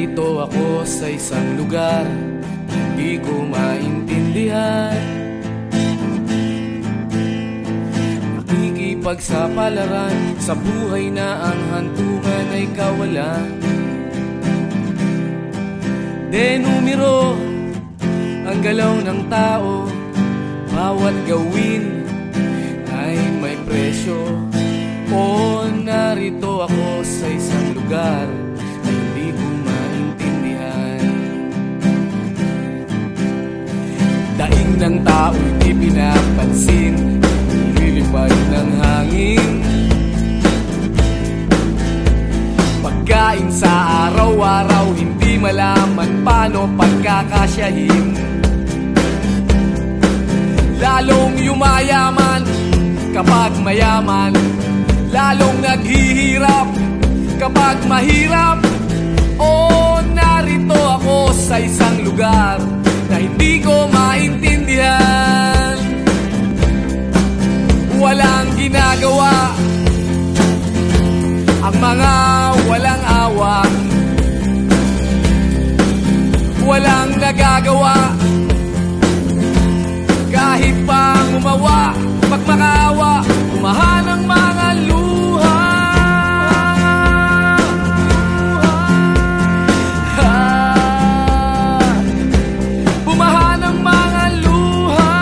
Narito ako sa isang lugar di ko maintindihan. Nakikipagsapalaran sa buhay na ang hantungan ay kawalan. Denumero ang galaw ng tao, bawat gawin ay may presyo. O narito ako sa isang lugar na hindi ko maintindihan. Daing ng tao'y di pinapansin, lilipad ng hangin. Pagkain sa araw-araw, hindi malaman paano pagkakasyahin. Lalong yumayaman kapag mayaman, lalong naghihirap kapag mahirap. O narito ako sa isang lugar na hindi ko maintindihan. Walang ginagawa ang mga walang awa, walang nagagawa kahit pang umawa. Pagmakaawa, umahan ang mga luha. Umahan ang mga luha.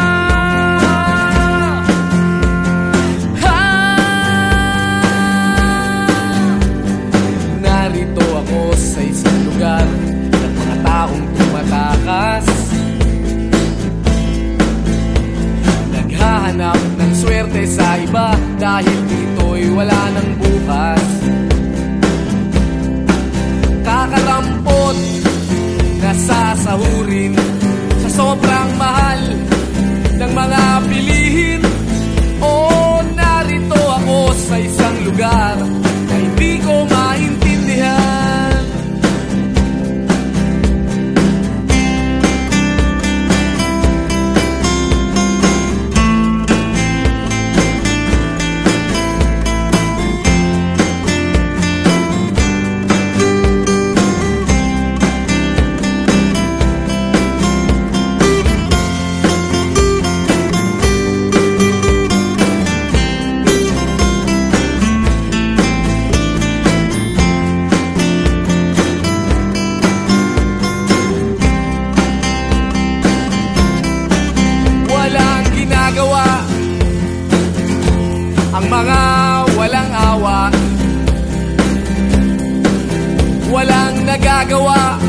Narito ako sa isang lugar ng mga taong tumatakas, naghahanap ng swerte sa iba dahil dito'y wala ng bukas. Kakarampot na sasahurin sa sobrang mahal ng mga bilihin. O narito ako sa isang lugar na hindi ko maintindihan. Ang mga walang awa, walang nagagawa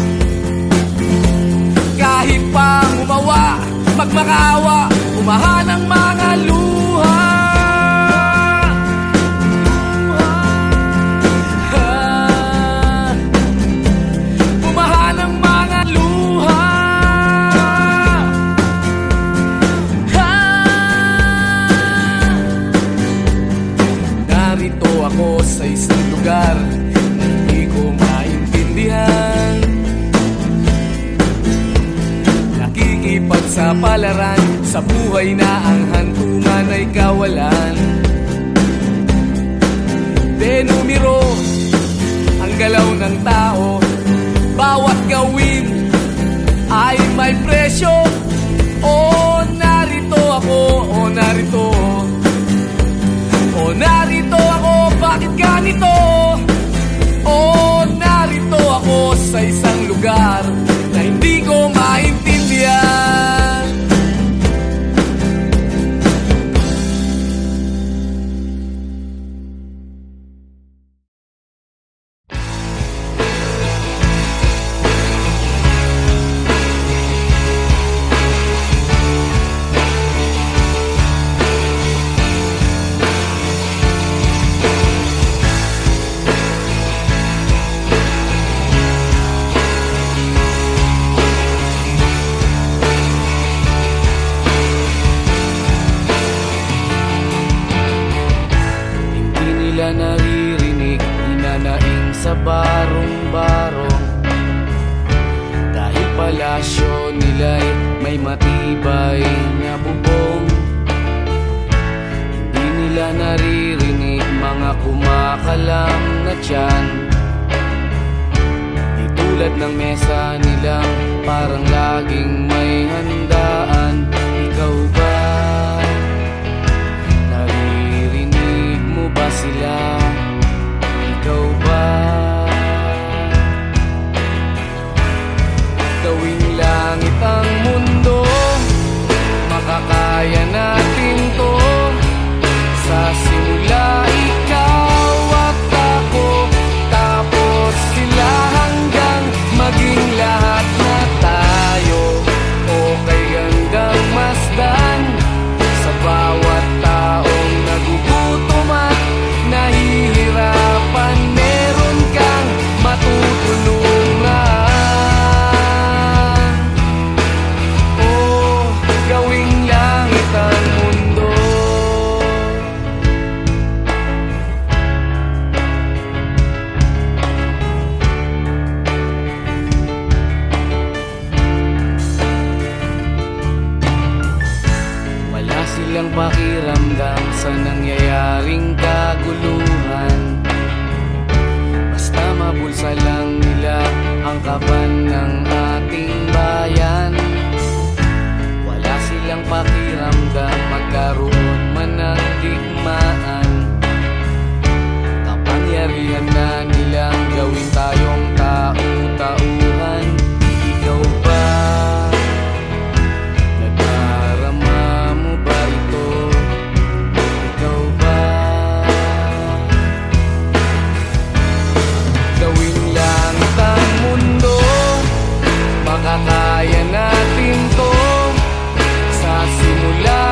kahit pang umawa. Magmakaawa, umahan ang mga luha. Umahan ang mga luha. Narito ako sa isang lugar na hindi ko maintindihan. Nakikipagsapalaran sa buhay na ang hantungan ay kawalan. Denumero ang galaw ng tao, bawat gawin ay may presyo. O narito ako, o narito, o narito ako, bakit ganito? O narito ako sa isang lugar na hindi ko maintindihan. silang pakiramdam sa nangyayaring kaguluhan. Basta mabulsa lang nila ang kaban ng ating bayan. Wala silang pakiramdam magkaroon man ng digmaan. Kapangyarihan na nilang gawin tayong tau-tauhan. Ikaw ba? Nadarama mo ba ito? Ikaw ba? Gawin lang ang mundo, makakaya natin to. Sa simula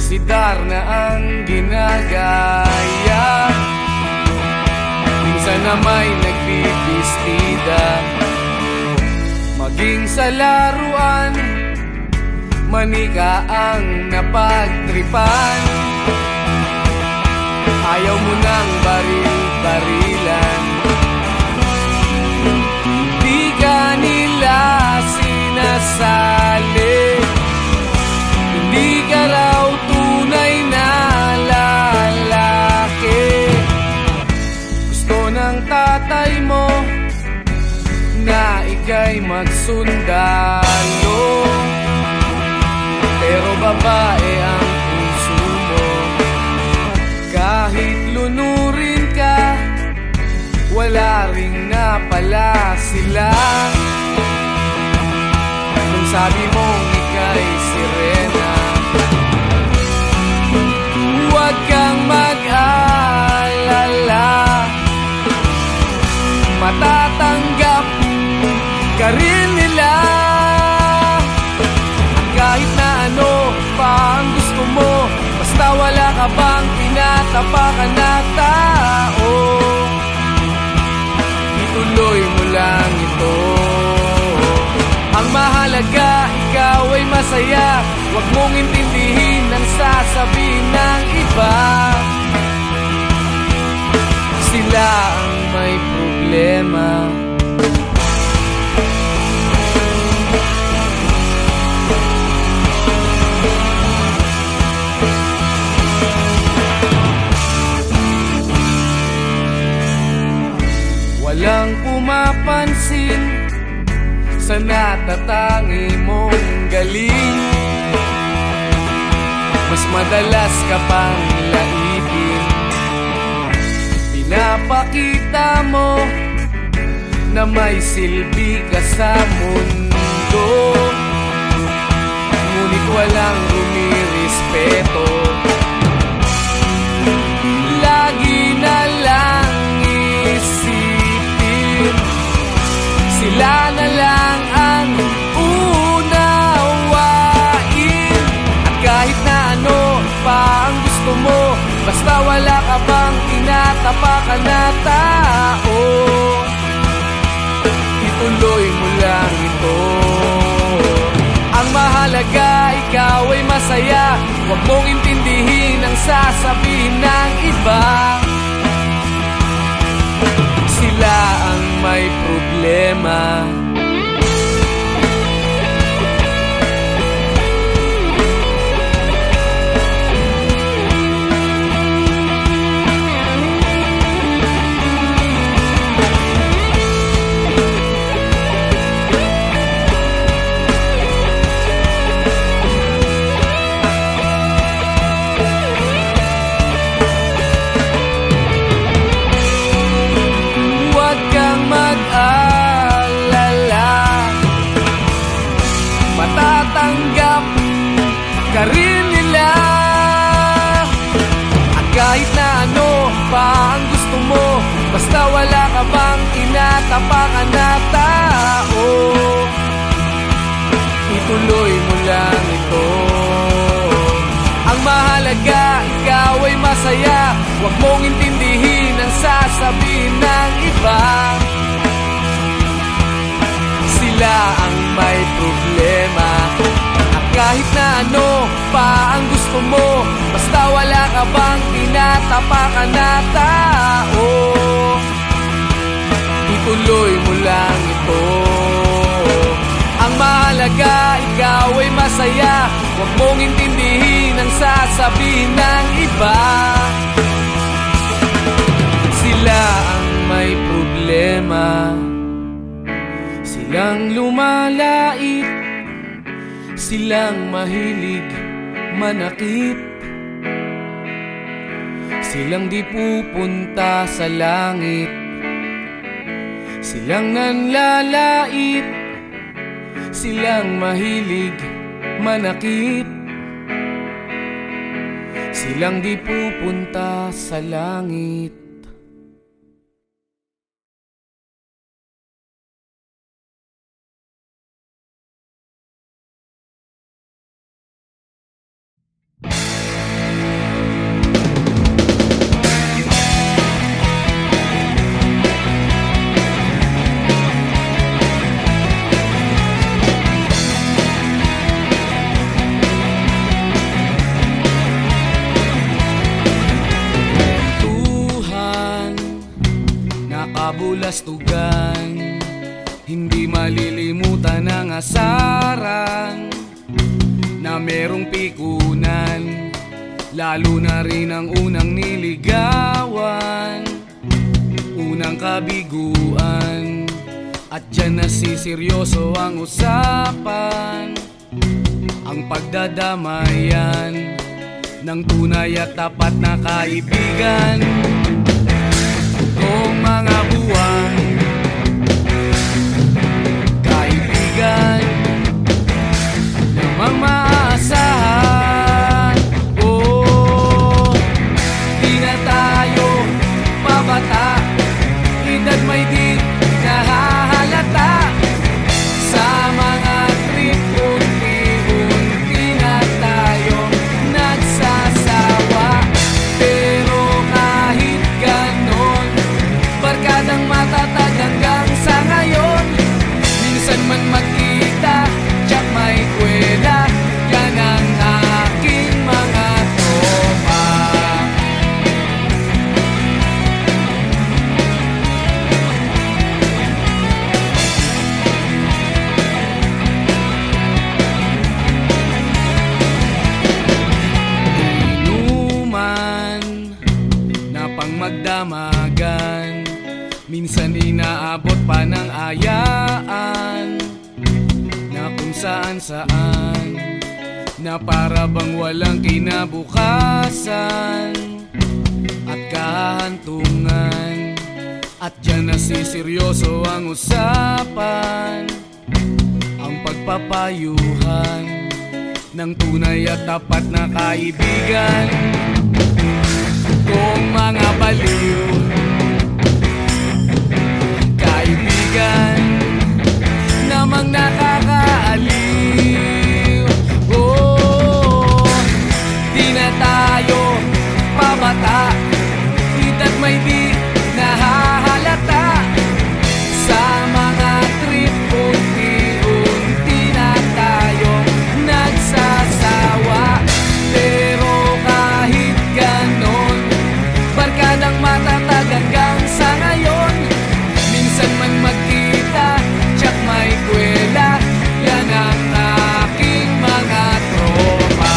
si Darna ang ginagaya. Minsan na may nagbibistida, maging sa laruan, manika ang napagtripan. Ayaw mo nang baril-barilan, di ka nila sinasali. Hindi ka raw tunay na lalaki. Gusto ng tatay mo na ika'y magsundalo, pero babae ang puso mo. Kahit lunurin ka, wala ring napala sila. Nung sabi mong ika'y sirena, huwag kang mag-alala, matatanggap ka rin nila. Kahit na ano pa ang gusto mo, basta wala ka bang tinatapakan na tao, ituloy mo lang ito. Ang mahalaga, ikaw ay masaya. Huwag mong intindihin ang sasabihin ng iba. Sila ang may problema. Walang pumapansin sa natatangi mong galing. Mas madalas ka pang laipin. Pinapakita mo na may silbi ka sa mundo, ngunit walang rumirespeto. Lagi na lang isipin, sila na lang ang unawain. At kahit na ano pa ang gusto mo, basta wala ka bang tinatapakan na tao, ituloy mo lang ito. Ang mahalaga, ikaw ay masaya. Huwag mong intindihin ang sasabihin ng iba. Sila ang may problema. Matatanggap ka rin nila. At kahit na ano pa ang gusto mo, basta wala ka bang tinatapakan na tao, ituloy mo lang ito. Ang mahalaga, ikaw ay masaya. Huwag mong intindihin ang sasabihin ng iba. Sila ang may problema. At kahit na ano pa ang gusto mo, basta wala ka bang tinatapakan na tao, ituloy mo lang ito. Ang mahalaga, ikaw ay masaya. Huwag mong intindihin ang sasabihin ng iba. Sila ang may problema. Silang lumalait, silang mahilig manakit, silang di pupunta sa langit, silang nanlalait, silang mahilig manakit, silang di pupunta sa langit. kastugan, hindi malilimutan ang asaran na merong pikunan, lalo na rin ang unang niligawan, unang kabiguan. At dyan nasiseryoso ang usapan, ang pagdadamayan ng tunay at tapat na kaibigan. Toong mga buwan, kaibigan namang maaasahan. Oh, di na tayo pabata, edad may di nahahalata. Sa mga trip, unti-unti na tayong nagsasawa. Pero kahit ganon, barkadang matatag hanggang sa ngayon. Minsan man magkita, tsak may kwela, yan ang aking mga tropa. Inuman na pang magdamagan, minsan inaabot pa ng ayaan na kung saan-saan, na para bang walang kinabukasan at kahantungan. At dyan nasiseryoso ang usapan, ang pagpapayuhan ng tunay at tapat na kaibigan. Kung mga baliw, kaibigan namang nakakaaliw. Oh, di na tayo pabata, edad may di nahahalata. Sa mga trip, unti-unti na tayong nagsasawa. Pero kahit ganon, barkadang matatag hanggang sa ngayon. Minsan man magkita, tsak may kwela, yan ang aking mga tropa.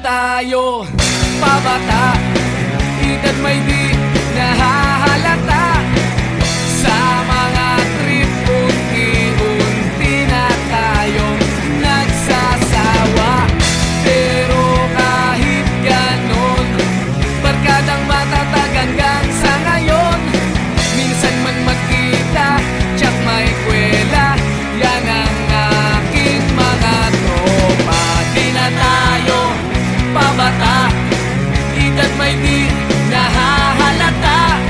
Tayo pabata, edad may di nahahalata. Sa mga trip, unti-unti na tayong nagsasawa. Pero kahit ganon, barkadang matatag hanggang sa ngayon. Minsan man magkita, tsak may kwela, yan ang aking mga tropa. Di na tayo pabata, edad may di nahahalata.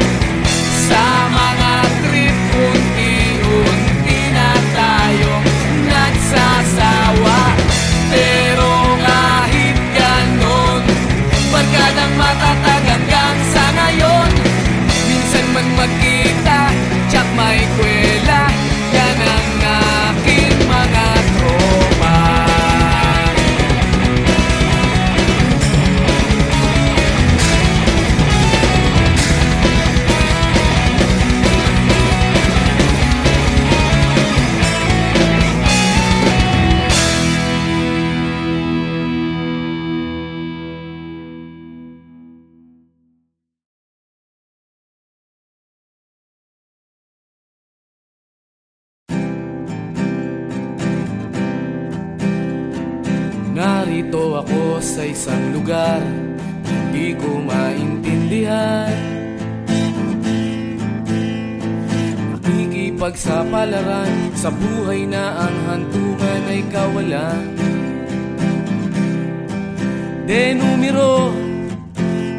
Sa mga trip, unti-unti na tayong nagsasawa. Pero kahit ganon, barkadang matatag hanggang sa ngayon. Minsan man magkita, tsak may kwela, yan ang aking mga tropa. Narito ako sa isang lugar, hindi ko maintindihan. Nakikipagsapalaran sa buhay na ang hantungan ay kawalan. Denumero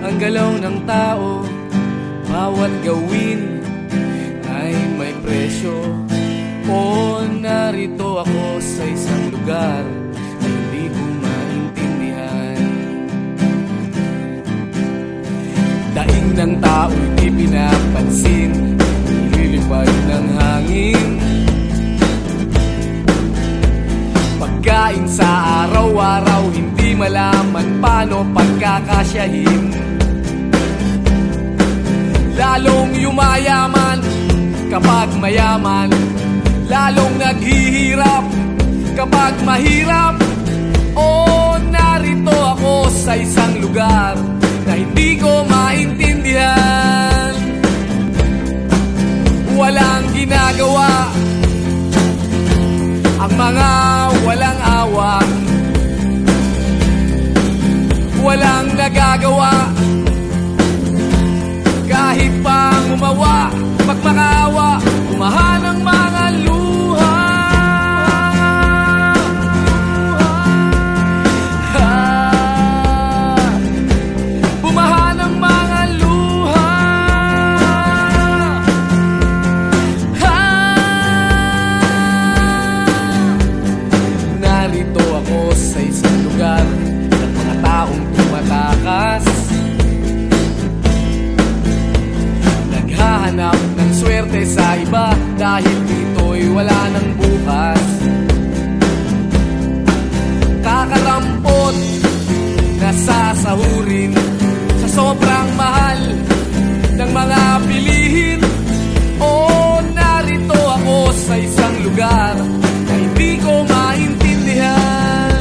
ang galaw ng tao, bawat gawin ay may presyo. O narito ako sa isang lugar na hindi ko maintindihan. Daing ng tao'y di pinapansin, nililipad ng hangin. Pagkain sa araw-araw, hindi malaman paano pagkakasyahin. Lalong yumayaman kapag mayaman, lalong naghihirap kapag mahirap. O narito ako sa isang lugar na hindi ko maintindihan. Walang ginagawa ang mga walang awa, walang nagagawa kahit pang umawa, magmakaawa, umahan ang mga luha. Bumahan ang mga luha. Narito ako sa isang lugar ng mga taong tumatakas, naghahanap ng swerte sa iba dahil dito'y wala ng bukas. Kakarampot na sasahurin sa sobrang mahal ng mga bilihin. O narito ako sa isang lugar na hindi ko maintindihan.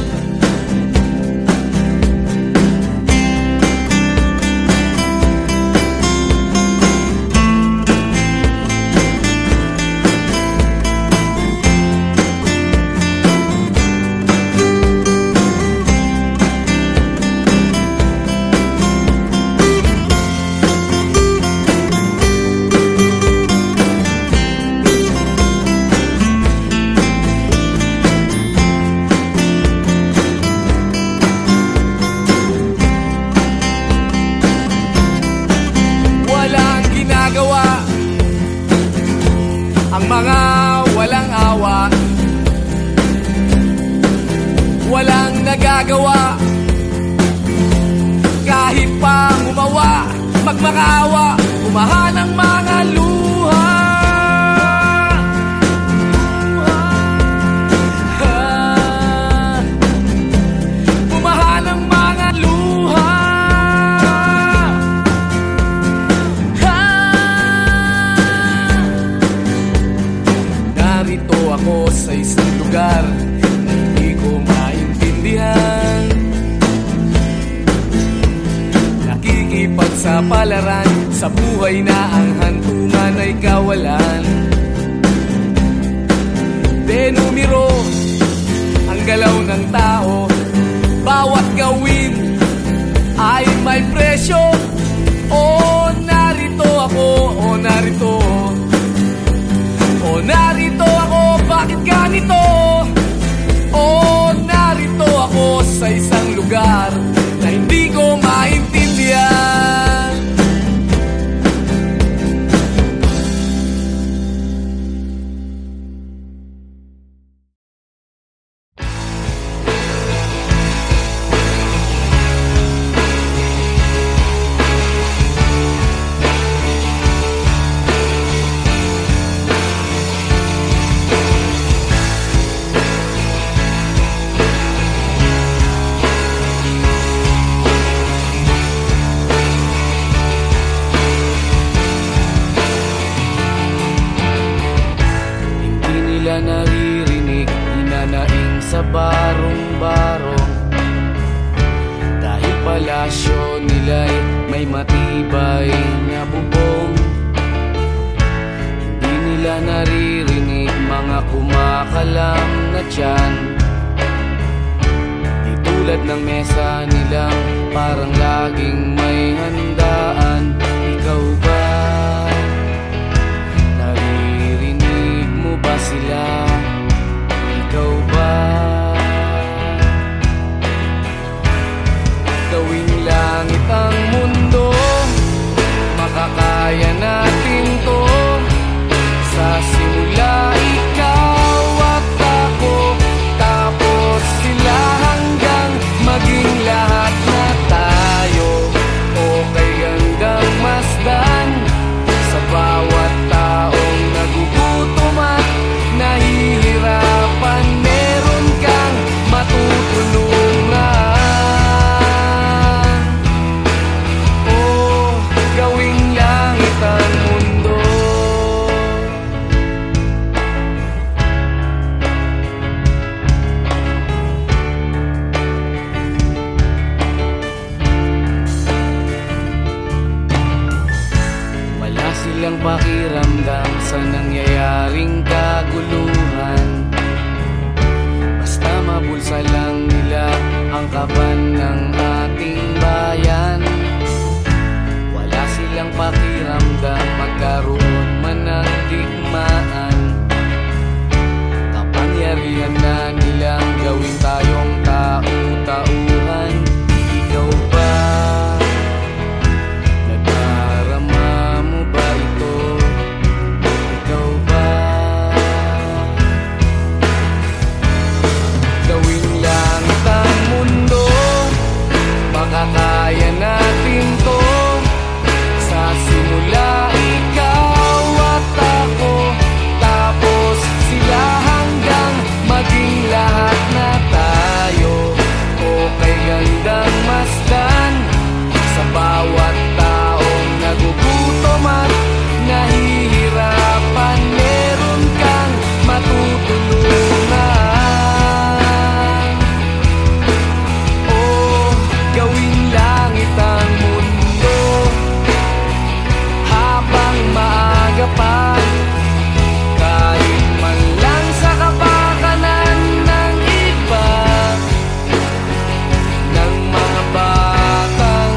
Ang mga walang awa, walang nagagawa kahit pang umawa, magmakaawa, umahan ang mga luha. Umahan ang mga luha. Narito ako sa isang lugar na hindi ko maintindihan. Nakikipagsapalaran sa buhay na ang hantungan ay kawalan. Denumero ang galaw ng tao, bawat gawin ay may presyo. O narito ako, o narito, o narito ako, bakit ganito? O narito ako sa isang lugar na hindi ko maintindihan. Naririnig, hinanaing sa barong-barong, dahil palasyo nila'y may matibay na bubong. Hindi nila naririnig mga kumakalam na tiyan, di tulad ng mesa nilang parang laging may handaan. Ikaw ba? Naririnig mo ba sila? Ikaw ba? Gawing langit ang mundo, makakaya natin to sa silang pakiramdam sa nangyayaring kaguluhan. Basta mabulsa lang nila ang kaban ng ating bayan. Wala silang pakiramdam magkaroon man ng digmaan. Kapangyarihan na nilang gawin tayong tau-tauhan. Ikaw ba? Nadarama mo ba ito? Ikaw ba? Gawin langit ang mundo, makakaya natin to. Sa simula ikaw at ako, tapos sila hanggang maging lahat na tayo. O kay gandang masdan sa bawat taong nagugutom at nahihirapan, meron kang matutulungan. O gawin langit ang mundo habang maaga pa. Kahit man lang sa kapakanan ng iba, ng mga batang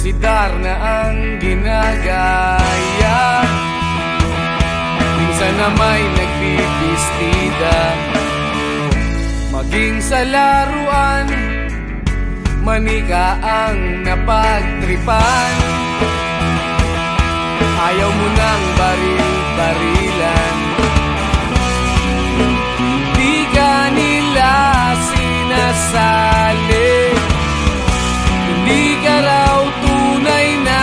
si Darna ang ginagaya. Minsan na may nagbibistida, maging sa laruan, manika ang napagtripan. Ayaw mo nang baril-barilan, di ka nila sinasali. Hindi ka raw tunay na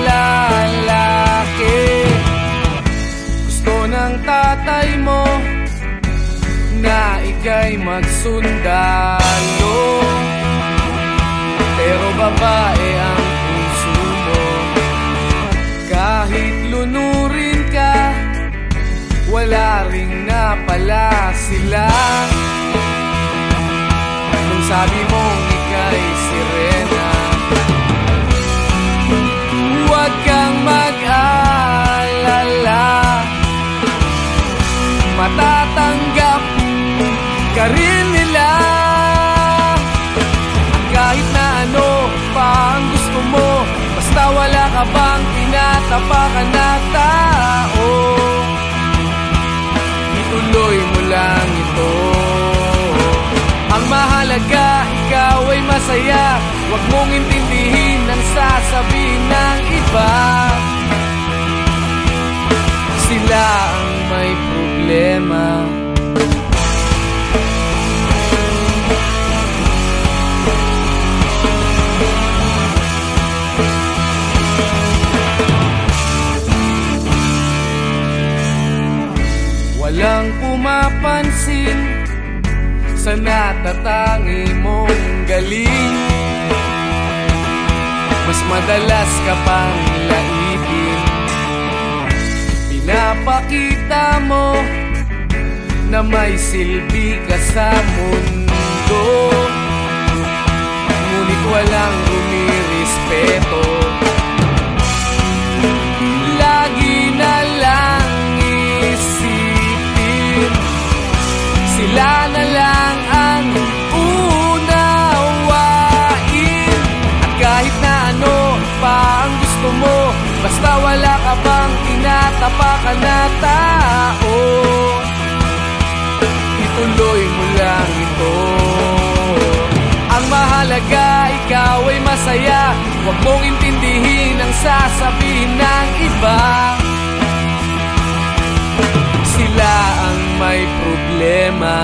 lalaki. Gusto ng tatay mo na ika'y magsundalo, pero babae ang puso mo. Kahit lunurin ka, wala ring napala sila. Nung sabi mong ika'y sirena, huwag kang mag-alala, matatanggap ka rin nila. Kahit na ano pa ang gusto mo, basta wala ka bang tinatapakan na tao, ituloy mo lang ito. Ang mahalaga, ikaw ay masaya. Huwag mong intindihin ang sasabihin ng iba. Sila ang may problema. Walang pumapansin sa natatangi mong galing. Mas madalas ka pang laipin, pinapakita mo na may silbi ka sa mundo. Ngunit walang rumirespeto, lagi na lang isipin sila na lang ang unawain. At kahit na ano pa ang gusto mo, basta wala ka bang tinatapakan na tao, ituloy mo lang ito. Ang mahalaga, ikaw ay masaya. Huwag mong intindihin ang sasabihin ng iba. Sila ang may problema.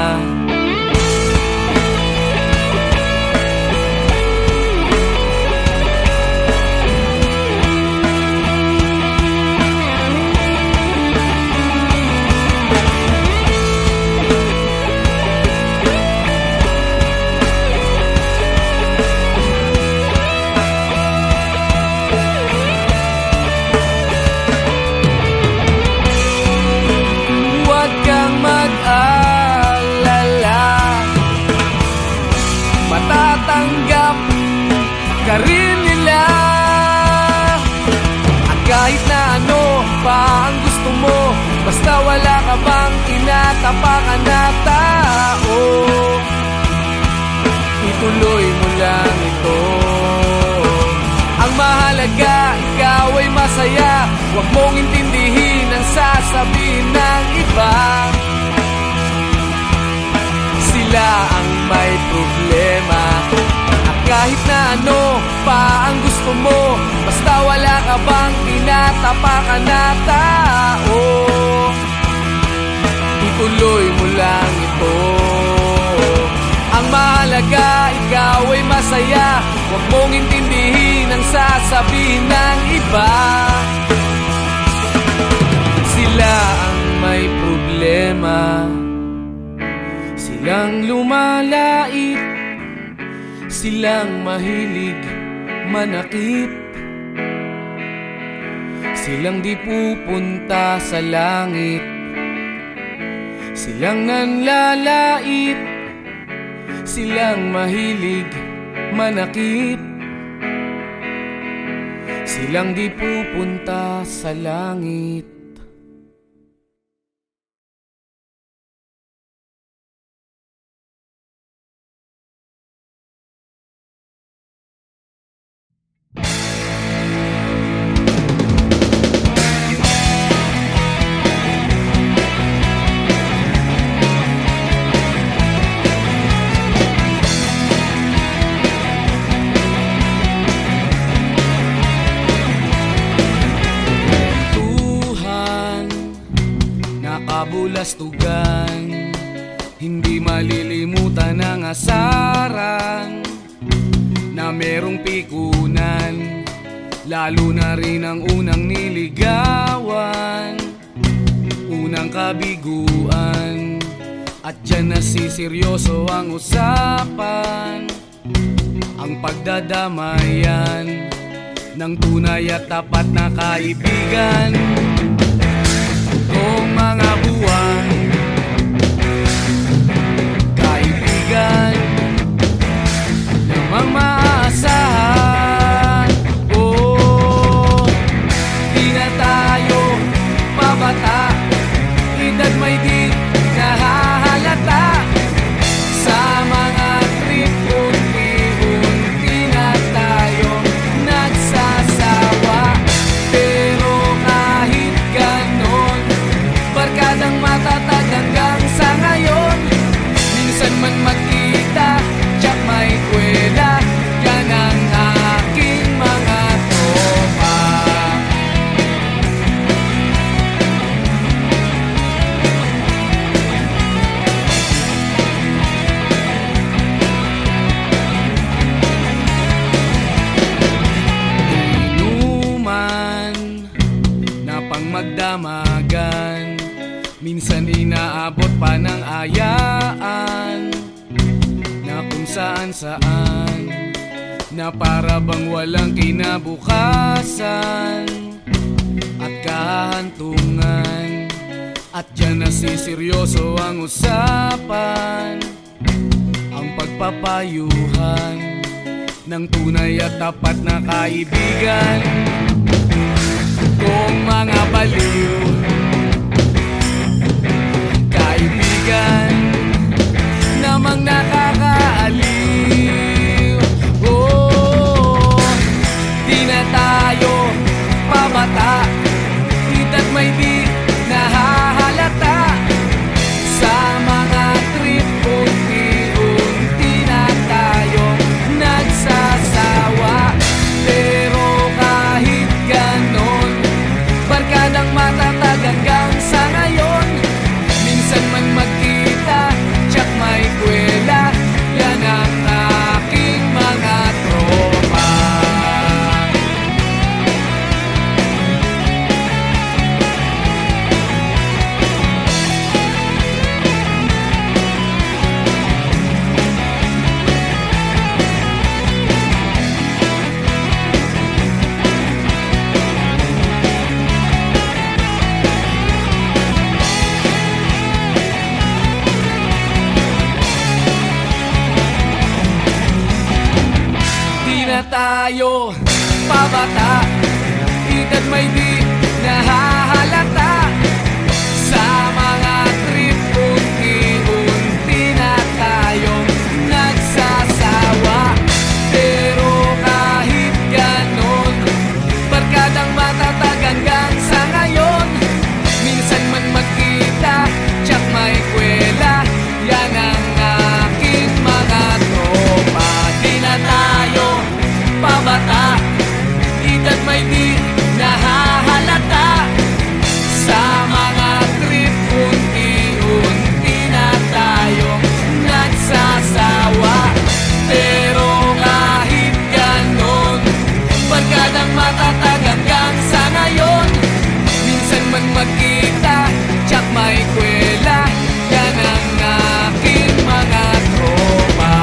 Matatanggap ka rin nila. At kahit na ano pa ang gusto mo, basta wala ka bang tinatapakan na tao, ituloy mo lang ito. Ang mahalaga, ikaw ay masaya. Huwag mong intindihin ang sasabihin ng iba. Sila ang may problema. At kahit na ano pa ang gusto mo, basta wala ka bang tinatapakan na tao, ituloy mo lang ito. Ang mahalaga, ikaw ay masaya. Huwag mong intindihin ang sasabihin ng iba. Sila ang may problema. Silang lumalait, silang mahilig manakit, silang di pupunta sa langit, silang nanlalait, silang mahilig manakit, silang di pupunta sa langit. kabulastugan, hindi malilimutan ang asaran na merong pikunan, lalo na rin ang unang niligawan, unang kabiguan. At dyan nasiseryoso ang usapan, ang pagdadamayan ng tunay at tapat na kaibigan. Kung mga buwan, kaibigan namang maaasahan. Oh, di na tayo pabata, edad may di nahahalata. Sa mga trip, unti-unti na tayo nagsasawa. Pero kahit ganon, barkadang matatag hanggang sa ngayon. Minsan man magkita, tsak may kwela, yan ang aking mga tropa. Inuman na pang magdamagan, minsan inaabot pa ng ayaan, na kung saan-saan, na para bang walang kinabukasan at kahantungan. At dyan nasiseryoso ang usapan, ang pagpapayuhan ng tunay at tapat na kaibigan. Kung mga baliw, kaibigan namang nakakaaliw. Oh, di na tayo pabata, edad may di nahahalata. Sa mga trip, unti-unti na tayo nagsasawa. Pero kahit ganon, barkadang matatag hanggang sa ngayon. Minsan man magkita, tsak may kwela, yan ang aking mga tropa. Na tayo pabata, edad may di nahahalata. Sa mga trip, unti-unti na tayo nagsasawa. Pero kahit ganon, barkadang matatag hanggang sa ngayon. Minsan man magkita, tsak may kwela, yan ang aking mga tropa. Di na tayo pabata, edad may di nahahalata. Sa mga trip, unti-unti na tayo nagsasawa. Pero kahit ganon, barkadang matatag hanggang sa ngayon. Minsan man magkita, tsak may kwela, yan ang aking mga tropa.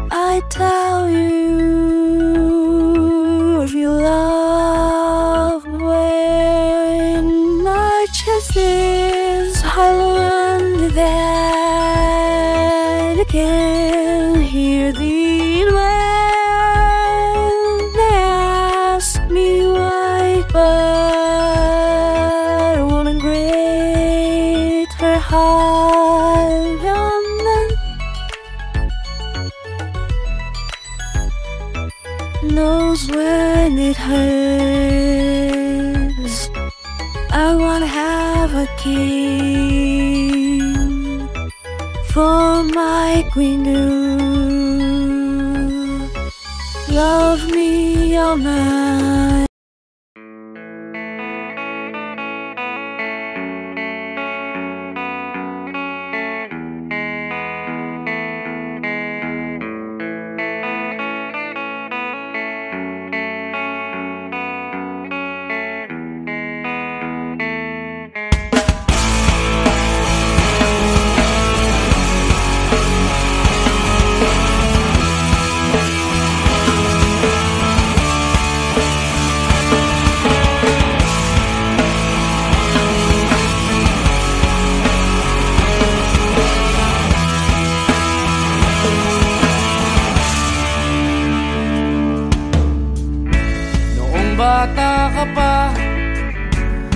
I tell you if you love when our chances are lonely, that I can hear the when they ask me why, but I wanna grate her heart on them. it hurts. I wanna have a king for my queen to love me all night. Bata ka pa,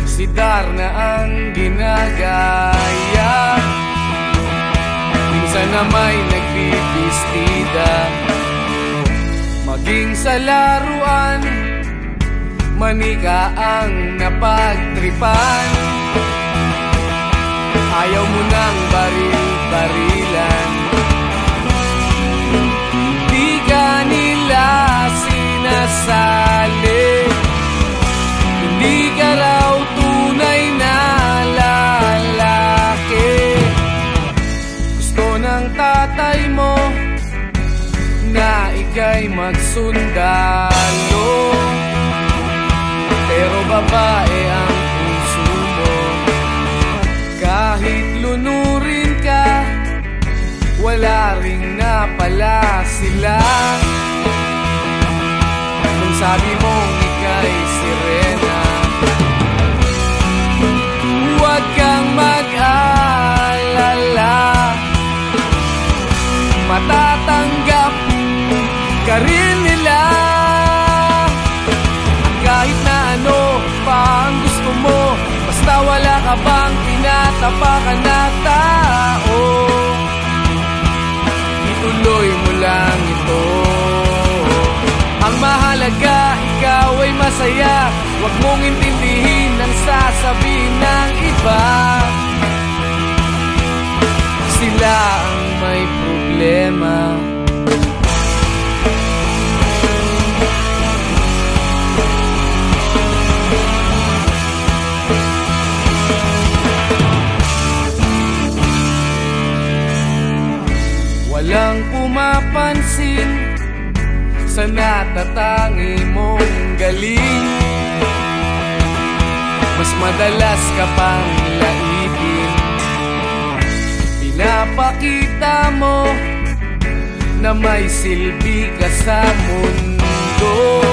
si Darna ang ginagaya. Minsan na may nagbibistida, maging sa laruan, manika ang napagtripan. Ayaw mo nang baril-barilan, di ka nila sinasali. Hindi ka raw tunay na lalaki. Gusto ng tatay mo na ika'y magsundalo, pero babae ang puso mo. Kahit lunurin ka, wala ring napala sila. Kung sabi mong ika'y sirena, huwag kang mag-alala, matatanggap ka rin nila. Kahit na ano pa ang gusto mo, basta wala ka bang tinatapakan na tao, ituloy mo lang ito. Ang mahalaga, ikaw ay masaya. Huwag mong intindihin ang sasabihin ng iba. Sila ang may problema. Walang pumapansin sa natatangi mong galing. Mas madalas ka pang laipin, pinapakita mo na may silbi ka sa mundo.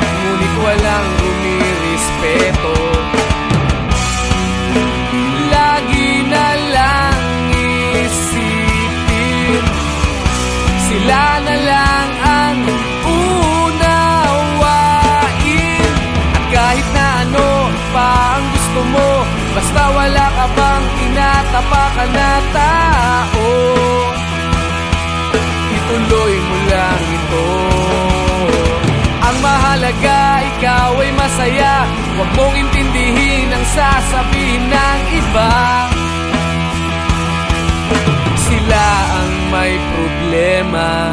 Ngunit walang rumirespeto, lagi na lang isipin, sila na lang ang unawain. At kahit na ano pa ang gusto mo, basta wala ka bang tinatapakan na tao, ituloy mo lang ito. Ang mahalaga, ikaw ay masaya. Huwag mong intindihin ang sasabihin ng iba. Sila ang may problema.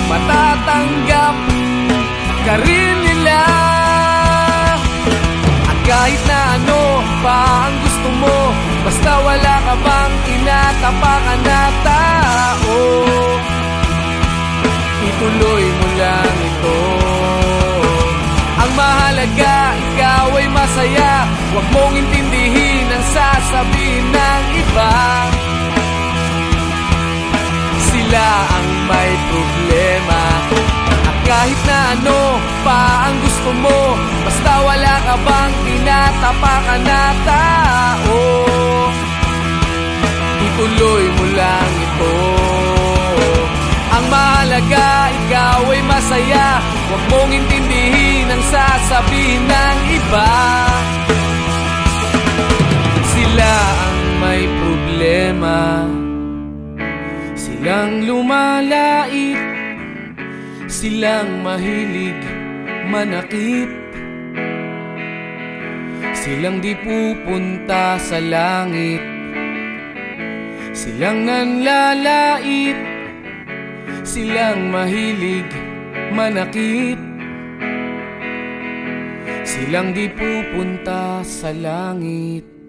Matatanggap ka rin nila. At kahit na ano pa ang gusto mo, basta wala ka bang tinatapakan na tao, ituloy mo lang ito. Ang mahalaga, ikaw ay masaya. Huwag mong intindihin ang sasabihin ng iba. Sila ang may problema. kahit na ano pa ang gusto mo, basta wala ka bang tinatapakan na tao. Ituloy mo lang ito. Ang mahalaga, ikaw ay masaya. Huwag mong intindihin ang sasabihin ng iba. Sila ang may problema, silang lumalait, silang mahilig manakit, silang di pupunta sa langit, silang nanlalait, silang mahilig manakit, silang di pupunta sa langit.